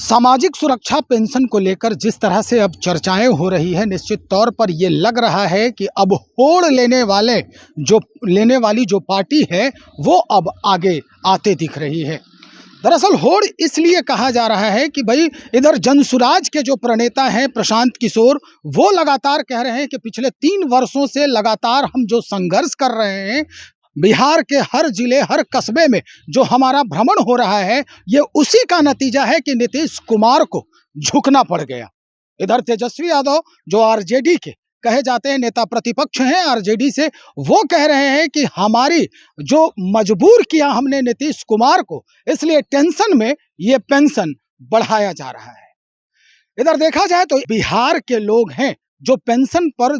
सामाजिक सुरक्षा पेंशन को लेकर जिस तरह से अब चर्चाएं हो रही है, निश्चित तौर पर ये लग रहा है कि अब होड़ लेने वाली जो पार्टी है वो अब आगे आते दिख रही है। दरअसल होड़ इसलिए कहा जा रहा है कि भाई इधर जनसुराज के जो प्रणेता हैं प्रशांत किशोर, वो लगातार कह रहे हैं कि पिछले 3 वर्षों से लगातार हम जो संघर्ष कर रहे हैं, बिहार के हर जिले हर कस्बे में जो हमारा भ्रमण हो रहा है, ये उसी का नतीजा है कि नीतीश कुमार को झुकना पड़ गया। इधर तेजस्वी यादव जो आरजेडी के कहे जाते हैं नेता प्रतिपक्ष हैं आरजेडी से, वो कह रहे हैं कि हमारी जो मजबूर किया हमने नीतीश कुमार को, इसलिए टेंशन में ये पेंशन बढ़ाया जा रहा है। इधर देखा जाए तो बिहार के लोग हैं जो पेंशन पर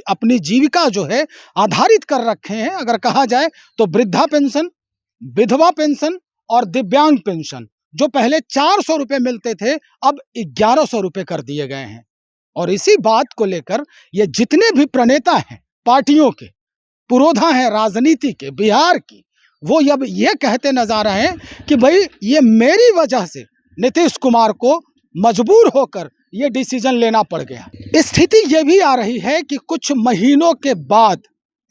अपनी जीविका जो है आधारित कर रखे हैं। अगर कहा जाए तो वृद्धा पेंशन, विधवा पेंशन और दिव्यांग पेंशन जो पहले 400 रुपये मिलते थे, अब 1100 रुपये कर दिए गए हैं। और इसी बात को लेकर ये जितने भी प्रणेता हैं पार्टियों के, पुरोधा हैं राजनीति के बिहार की, वो अब ये कहते नजर आए हैं कि भाई ये मेरी वजह से नीतीश कुमार को मजबूर होकर ये डिसीजन लेना पड़ गया। स्थिति ये भी आ रही है कि कुछ महीनों के बाद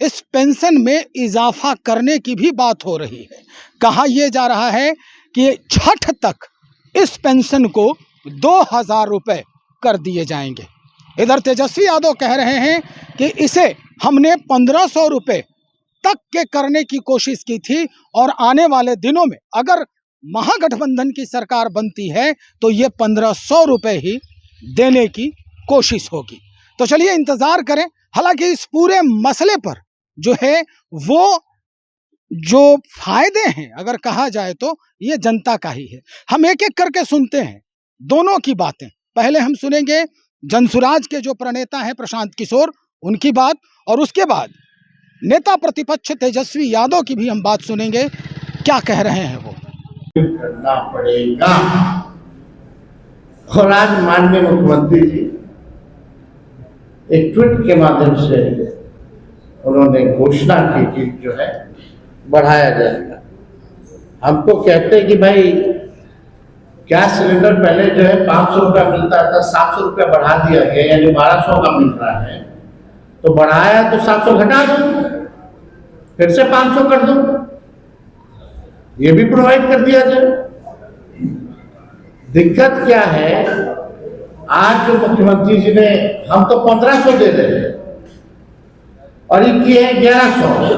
इस पेंशन में इजाफा करने की भी बात हो रही है। कहा यह जा रहा है कि छठ तक इस पेंशन को 2000 रुपये कर दिए जाएंगे। इधर तेजस्वी यादव कह रहे हैं कि इसे हमने 1500 रुपये तक के करने की कोशिश की थी और आने वाले दिनों में अगर महागठबंधन की सरकार बनती है तो ये 1500 रुपये ही देने की कोशिश होगी। तो चलिए इंतजार करें। हालांकि इस पूरे मसले पर जो है वो जो फायदे हैं अगर कहा जाए तो ये जनता का ही है। हम एक एक करके सुनते हैं दोनों की बातें। पहले हम सुनेंगे जनसुराज के जो प्रणेता हैं प्रशांत किशोर, उनकी बात, और उसके बाद नेता प्रतिपक्ष तेजस्वी यादव की भी हम बात सुनेंगे, क्या कह रहे हैं वो। करना पड़ेगा। और आज माननीय मुख्यमंत्री जी एक ट्वीट के माध्यम से उन्होंने घोषणा की कि जो है बढ़ाया जाएगा। हमको कहते हैं कि भाई गैस सिलेंडर पहले जो है 500 रुपया मिलता था, 700 रुपया बढ़ा दिया गया, यानी 1200 का मिल रहा है। तो बढ़ाया तो 700 घटा दो, फिर से 500 कर दो, ये भी प्रोवाइड कर दिया जाए। दिक्कत क्या है, आज जो मुख्यमंत्री जी ने, हम तो 1500 दे रहे हैं और ये किए हैं 1100।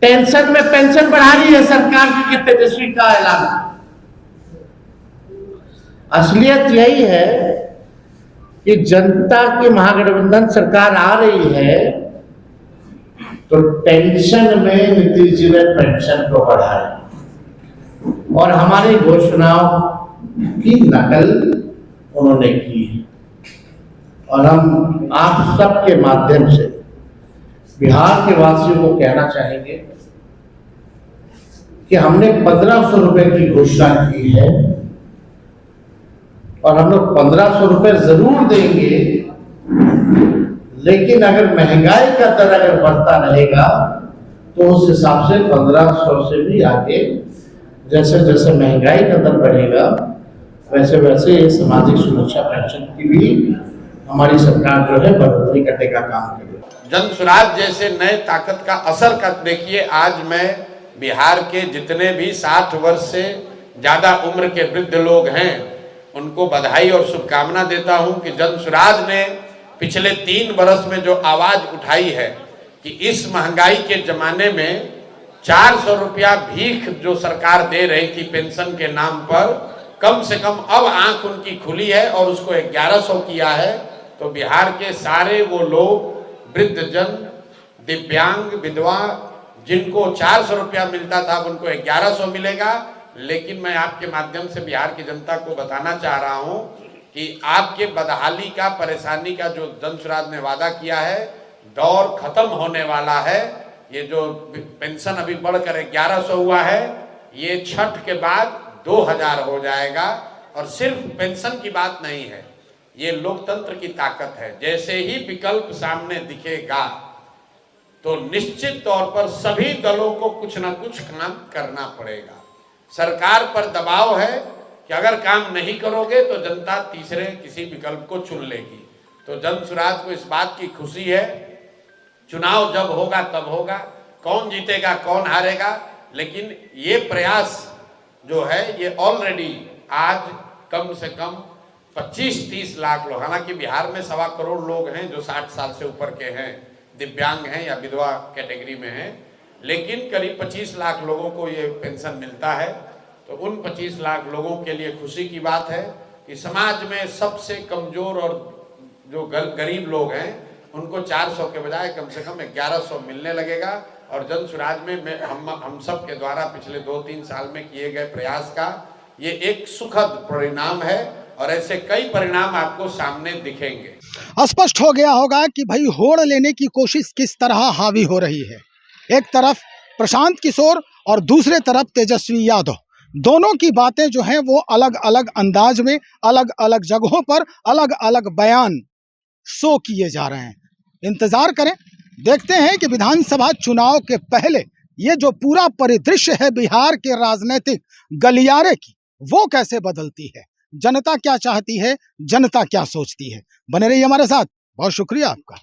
टेंशन में पेंशन बढ़ा रही है सरकार की तेजस्वी का ऐलान। असलियत यही है कि जनता की महागठबंधन सरकार आ रही है तो टेंशन में नीतीश जी ने पेंशन को बढ़ाया और हमारी घोषणाओं की नकल उन्होंने की। और हम आप सबके माध्यम से बिहार के वासियों को कहना चाहेंगे कि हमने 1500 रुपए की घोषणा की है और हम लोग 1500 रुपए जरूर देंगे, लेकिन अगर महंगाई का दर अगर बढ़ता रहेगा तो उस हिसाब से 1500 से भी आगे, जैसे जैसे महंगाई का दर बढ़ेगा वैसे वैसे ये सामाजिक सुरक्षा पेंशन की भी हमारी सरकार जो है बढ़ोतरी करने का काम करेगी। जनसुराज जैसे नए ताकत का असर कर देखिए। आज मैं बिहार के जितने भी 60 वर्ष से ज्यादा उम्र के वृद्ध लोग हैं उनको बधाई और शुभकामना देता हूं कि जनसुराज ने पिछले 3 वर्ष में जो आवाज उठाई है कि इस महंगाई के जमाने में 400 रुपया भीख जो सरकार दे रही थी पेंशन के नाम पर, कम से कम अब आंख उनकी खुली है और उसको 1100 किया है। तो बिहार के सारे वो लोग, वृद्धजन, दिव्यांग, विधवा, जिनको 400 रुपया मिलता था उनको 1100 मिलेगा। लेकिन मैं आपके माध्यम से बिहार की जनता को बताना चाह रहा हूं कि आपके बदहाली का, परेशानी का जो जनसुराज ने वादा किया है, दौर खत्म होने वाला है। ये जो पेंशन अभी बढ़कर 1100 हुआ है, ये छठ के बाद 2000 हो जाएगा। और सिर्फ पेंशन की बात नहीं है, ये लोकतंत्र की ताकत है। जैसे ही विकल्प सामने दिखेगा तो निश्चित तौर पर सभी दलों को कुछ ना कुछ काम करना पड़ेगा। सरकार पर दबाव है कि अगर काम नहीं करोगे तो जनता तीसरे किसी विकल्प को चुन लेगी। तो जन सुराज को इस बात की खुशी है, चुनाव जब होगा तब होगा, कौन जीतेगा कौन हारेगा, लेकिन ये प्रयास जो है ये ऑलरेडी आज कम से कम 25-30 लाख लोग, हालांकि बिहार में 1.25 करोड़ लोग हैं जो 60 साल से ऊपर के हैं, दिव्यांग हैं या विधवा कैटेगरी में हैं, लेकिन करीब 25 लाख लोगों को ये पेंशन मिलता है। तो उन 25 लाख लोगों के लिए खुशी की बात है कि समाज में सबसे कमजोर और जो गरीब लोग हैं उनको 400 के बजाय कम से कम 1100 मिलने लगेगा। और जन सुराज में हम सब के द्वारा पिछले 2-3 साल में किए गए प्रयास का ये एक सुखद परिणाम है और ऐसे कई परिणाम आपको सामने दिखेंगे। स्पष्ट हो गया होगा कि भाई होड़ लेने की कोशिश किस तरह हावी हो रही है। एक तरफ प्रशांत किशोर और दूसरे तरफ तेजस्वी यादव, दोनों की बातें जो हैं वो अलग अलग अंदाज में, अलग अलग जगहों पर अलग अलग बयान शो किए जा रहे हैं। इंतजार करें, देखते हैं कि विधानसभा चुनाव के पहले ये जो पूरा परिदृश्य है बिहार के राजनीतिक गलियारे की, वो कैसे बदलती है, जनता क्या चाहती है, जनता क्या सोचती है। बने रहिए हमारे साथ, बहुत शुक्रिया आपका।